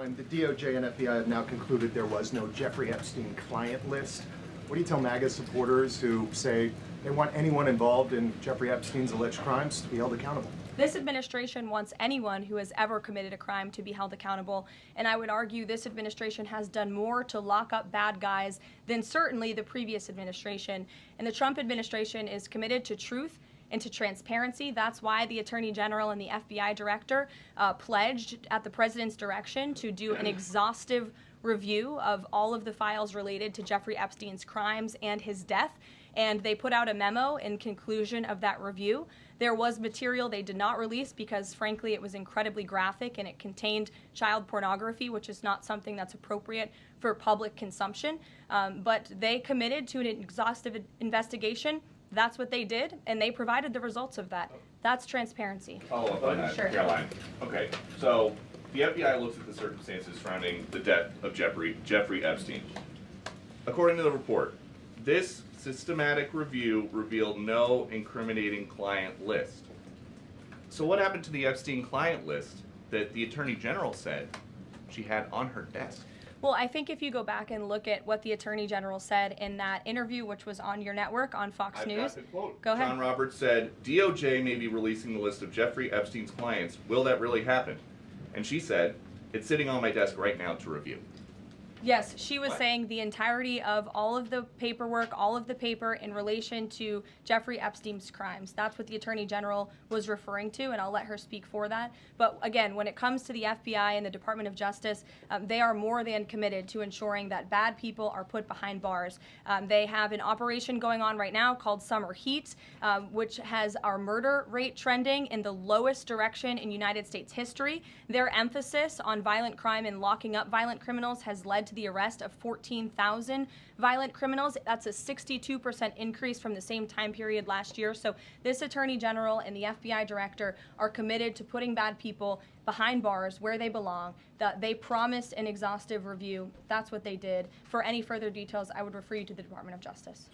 time. The DOJ and FBI have now concluded there was no Jeffrey Epstein client list. What do you tell MAGA supporters who say they want anyone involved in Jeffrey Epstein's alleged crimes to be held accountable? This administration wants anyone who has ever committed a crime to be held accountable, and I would argue this administration has done more to lock up bad guys than certainly the previous administration. And the Trump administration is committed to truth and to transparency. That's why the Attorney General and the FBI Director pledged at the President's direction to do an exhaustive review of all of the files related to Jeffrey Epstein's crimes and his death. And they put out a memo in conclusion of that review. There was material they did not release because, frankly, it was incredibly graphic and it contained child pornography, which is not something that's appropriate for public consumption. But they committed to an exhaustive investigation. That's what they did, and they provided the results of that. That's transparency. Follow up on that, Sure. Caroline. Okay, so the FBI looks at the circumstances surrounding the death of Jeffrey Epstein. According to the report, this systematic review revealed no incriminating client list. So what happened to the Epstein client list that the Attorney General said she had on her desk? Well, I think if you go back and look at what the Attorney General said in that interview, which was on your network on Fox News. Got the quote. Go ahead. John Roberts said, DOJ may be releasing the list of Jeffrey Epstein's clients. Will that really happen? And she said, it's sitting on my desk right now to review. Yes, she was saying the entirety of all of the paperwork, all of the paper in relation to Jeffrey Epstein's crimes. That's what the Attorney General was referring to, and I'll let her speak for that. But again, when it comes to the FBI and the Department of Justice, they are more than committed to ensuring that bad people are put behind bars. They have an operation going on right now called Summer Heat, which has our murder rate trending in the lowest direction in United States history. Their emphasis on violent crime and locking up violent criminals has led to the arrest of 14,000 violent criminals. That's a 62% increase from the same time period last year. So this Attorney General and the FBI Director are committed to putting bad people behind bars where they belong. They promised an exhaustive review. That's what they did. For any further details, I would refer you to the Department of Justice.